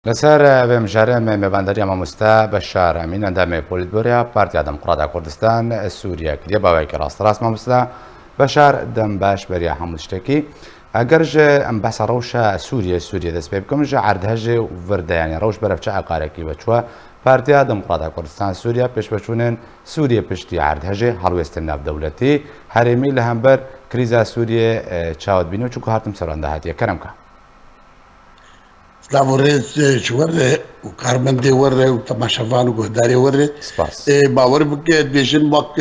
لەسەر بێمژارە مێباندەریە مامۆستا بەشار ئەمین ئەندامێ پۆلیتبۆریا پارتیا دەموکڕاتا کوردستان سووریا کردیە باوەیەکی ڕاستەڕاست مامۆستا بەشار دەم باش بەریە هەموو شتێکی ئەگەرژە ئەم بەسە ڕەوشە سووریا دەست پێ بکەمژە عەردهەژێ وردەیانی ڕەوش بەرەفچە عقارێکی بەچووە پارتیا دەموکڕاتا کوردستان سووریا پێشبەچوونێن سووریا پشتی عەردهەژێ هەڵوێستن ناودەوڵەتی هەرێمی لە هەمبەر کریزا سووریا چاوەتبینی و چووکە هاتم سەرۆندا هاتیە کەرەمکە لابورێت وەرێ و کارمەندێ وەرێ و تەماشەڤان و گۆدارێ وەرێ باوەڕ بکێت بێژن وەک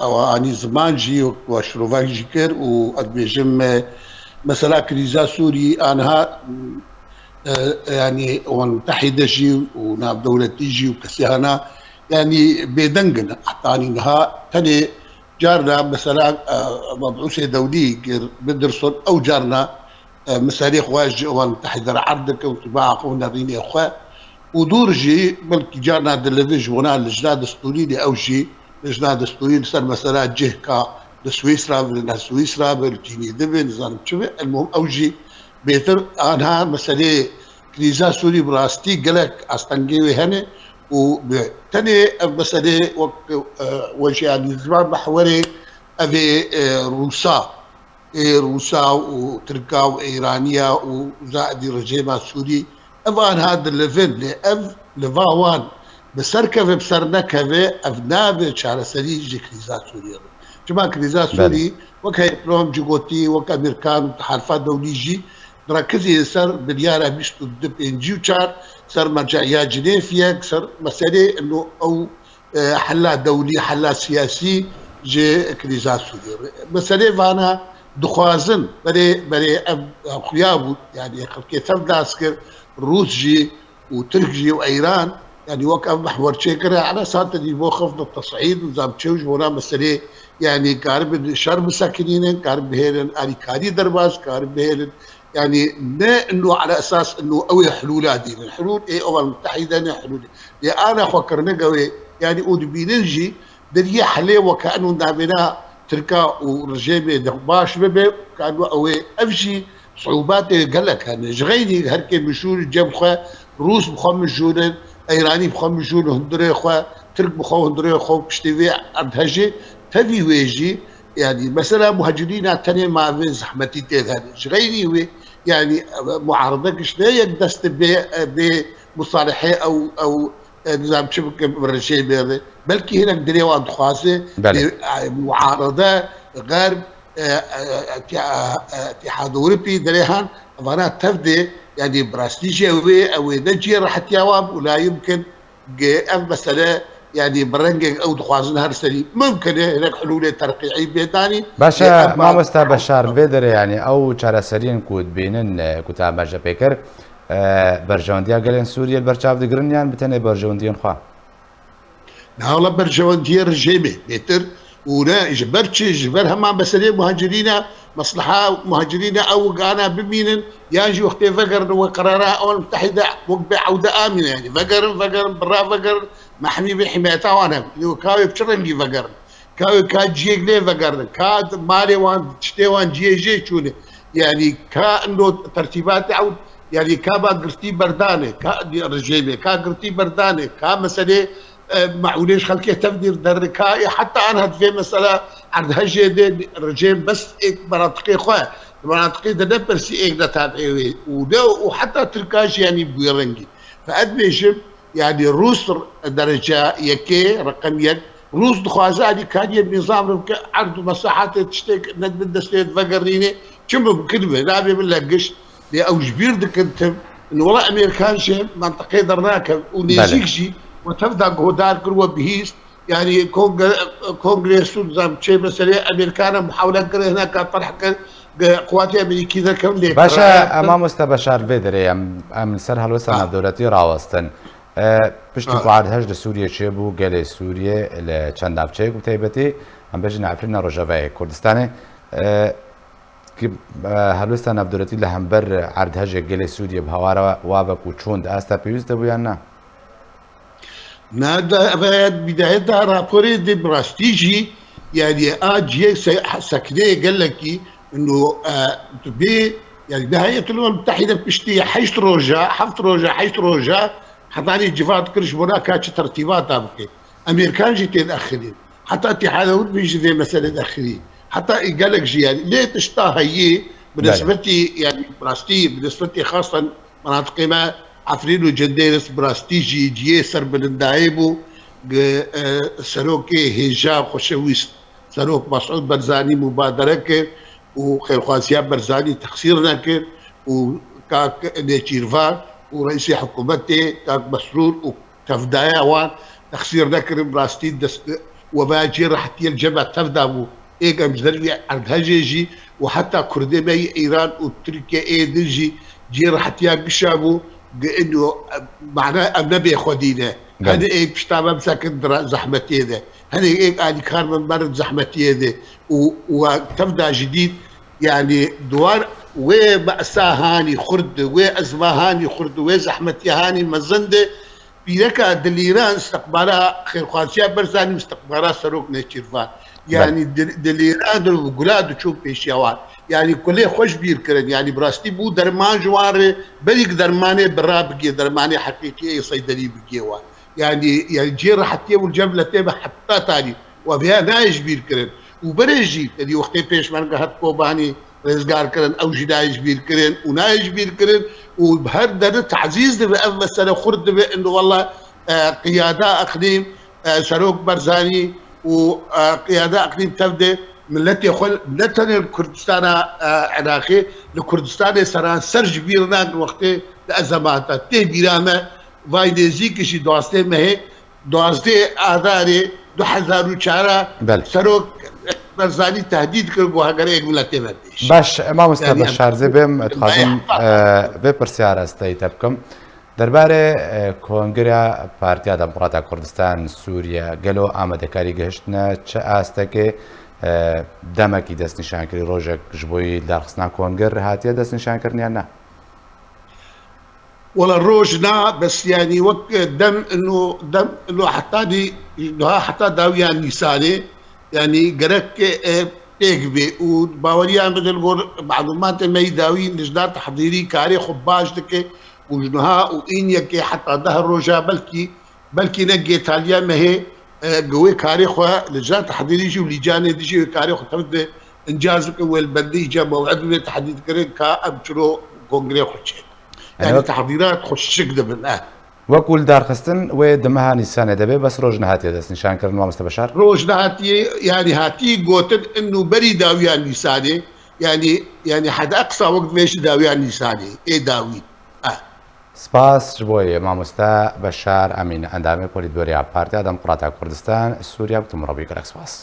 ئەوانی زمانجی و شرۆڤاکیژی کرد و ئەدبێژم مەسەلا کریزا سووری ئانها ینی متحیدەژی و ناودەوڵەتیژی و کەسیانە ینی بێدەنگن حتانینها تەنێ جارنا مەسەلا مەبعوثێ دەولی بدرسۆن ئەو جارنا مسالي خواج والمتحدة العرض وطباعة قونا بيني أخوة ودورجي بلكي جانا دلفيج ونا لجنة دستوري لأوجي لجنة دستوري لسر مسألة جهكا لسويسرا لسويسرا بالجيني دبن نظام شبه المهم أوجي بيتر أنها مسألة كريزا سوري براستي قلق أستنجي هنا وتاني مسألة وجه يعني زمان محوري أبي روسا روسا وتركا وإيرانيا وزائد رجيم سوري أفان هذا الليفل لأف لفاوان بسركة بسرنكة أفناب شعر سريج كريزا سوريا جماعة كريزا سوري وكا بلوم جيغوتي وكا أمريكان وتحالفات دوليجي مركزي سر بليارة بيشتو الدب انجيو شعر سر مرجعيات جنيفيا سر مسألة انه او حلا دولي حلا سياسي جي كريزا سوريا مسألة فانا دخوازن بري خويا يعني خلقي تبدا اسكر روس جي وترك جي وايران يعني وقف محور شيكرا على اساس اللي بو خفض التصعيد وزام تشوج ولا مسألة يعني قارب شر مساكنين قارب هيرن اني كاري درباز قارب هيرن يعني لا انه على اساس انه قوي حلولات دي الحلول ايه الامم المتحده حلول انا فكرنا قوي يعني اودبينجي دريا حلي وكانه نابنا تركا ورجيمي باش ببي كانوا قوي افشي صعوبات قال لك انا جغيني هركي مشهور جاب خو روس بخمس جون ايراني بخمس جون هندري خو ترك بخو هندري خو بشتي عند هجي تبي ويجي يعني مثلا مهاجرين الثانية مع زحمتي هذا جغيني يعني معارضك شنو دست بمصالحه او نظام شبكه بالرجيم بلكي هنا دري وان خاصه معارضه غير اتحاد اوروبي دريهان فانا تفدي يعني براستيجي او نجي راح تيواب ولا يمكن مساله يعني برنج او دخوازن هرسلي ممكن هناك حلول ترقيعيه بيتاني باشا ما مستا بشار بيدر يعني او چارەسەرین كود بينن كوتا باجا بيكر برجونديا قالين سوريا البرشاف دقرنيان بتني برجونديان خوا نهاولا برجونديا رجيمي بيتر ولا جبرها ما مسألة مهاجرين مصلحة مهاجرين أو قانا بمين يجي وقت فقر وقرارها أو المتحدة وقبع عودة آمنة يعني فقر برا فقر محمي بحمايتها وانا كاوي بشرنجي فقر كاوي كاد جيك ليه فقر كاد مالي وان تشتي وان جي شوني يعني كا انه ترتيبات عود يعني كابا قرتي بردانه كا رجيمي كا قرتي بردانه كا مسألة معوليش خلقيه تفدير دركائي حتى انا في مساله عند هجي رجيم بس إيك مناطقي خواه مناطقي ده برسي إيك ده تابعي وحتى تركاش يعني بويرنجي فأدميشم يعني روس درجة يكي رقم يك روس دخوازا دي كان النظام عرض مساحات تشتك ند الدستيت فقريني كم كلمة لا بيبلغش او جبير دكنتم انه والله امريكان شيء منطقي درناك ونيزيكشي وتبدا قودار كروا بهيس يعني كونغرس نظام شيء مثلا امريكان محاوله كره هناك طرح قوات امريكيه ذا كم ليه باشا امام مستبشار بدري ام سر هلوسنا دولتي راوستن پشتی بعد هجر سوریه چه بو گله سوریه ل چند نفچه و تایبتی هم بجن عفرین رجوای کردستانه که هلوستان عبدالرتی لهمبر عرض هجر گله سوریه بهواره وابک و چوند است پیوست بودن نه نادا بدايتها رابوري دي براستيجي يعني اجي سكنيه قال لك انه تبي يعني نهاية الأمم المتحدة بتشتي حيث روجا حفت روجا حيث روجا حطاني جفات كرش بناك ترتيبات بكي أمريكان جيتي تأخرين حتى اتحاد الأوروبي بيجي زي مسألة تأخرين حتى قال لك جي يعني ليه تشتا هي بالنسبة يعني براستي بالنسبة خاصة مناطق ما عفرين وجنديرس براستي جي سرب الدايبو سروكي هجا خوشويست سروك مسعود برزاني مبادرة كر وخير خواسياب برزاني تقصيرنا كر وكاك نيتشيرفان ورئيس حكومتي كاك مسرور وتفدايا وان تقصيرنا كر براستي دست وباجي راح الجبهة تفدامو ايه مزدربي عند هجيجي وحتى كردي بي ايران وتركيا ايه دجي جي راح قشابو انه معناه النبي خدينا هذا ايه بشتابه مساكن زحمتي ذا هذا ايه قاعد كان من مرض زحمتي ذا وتبدا جديد يعني دوار ومأساة هاني خرد وأزمة هاني خرد وزحمتي هاني مزنده بيركا دليران استقبالها خير خاصية برزاني استقبالها سروق نيتشيرفان يعني دليران الولاد تشوف بيشيوان يعني كله خوش بيركرن يعني براستي بو درمان جوار بريك درمانه برابقي درمانه حقيقيه صيدلي بقيوا يعني جير حتى والجبله تبع حتى تاني وبها نايش بيركرن وبرجي اللي وقت بيش من قهت كوباني رزقار كرن او جدايش بيركرن ونايش بيركرن وبهر تعزيز مثلا خرد انه والله قياده اقليم سروق برزاني وقياده اقليم تبدا ملتي خل ملتنا الكردستان عراقي الكردستان سران سرج بيرنا وقت الازمات تي بيرامه وايدزي شي دواسته مه دواسته آذاري 2004 سروق برزاني تهديد كربو هاگره ملتي بدش باش ما مستبشر يعني زبم تخازم بپرسیار استی تبکم درباره کنگره پارتیا دموکرات کردستان سوریه گلو آماده کاری گهشتنه چه استه که دمکی دست نشان کردی روزک جبوی درخصنا کنگر هاتیه دست نشان کردنی نه ولا الروجنا بس يعني وقت دم انه حتى دي حتى داويان نساني يعني قرك تيكبي وباوريان بدل غور معلومات ما يداوي لجنة تحضيري كاري خباج دك وجنها وإن يكي حتى ظهر روجا بلكي نجي تاليا ما هي قوي كاري خوا لجنة تحضيري جي ولجان ديجي كاري خو تبدا انجازك والبلدي جا موعد تحديد كرين كابشرو كونغري خوشي يعني تحضيرات خوشك دبل وكل دار خستن ودمها نسانه دبي بس روجنا هاتي دست نشان كردن ما مستبشر روجنا هاتي يعني هاتي قوتن انه بري داويان نسانه يعني حد اقصى وقت فيش داويان نسانه ايه داوي سپاس جبوی مامۆستا بەشار ئەمین ئەندامی پۆلیتبیۆریا پارتیا دەموکراتە کوردستان سووریا بتم ڕەبی گەرەک سپاس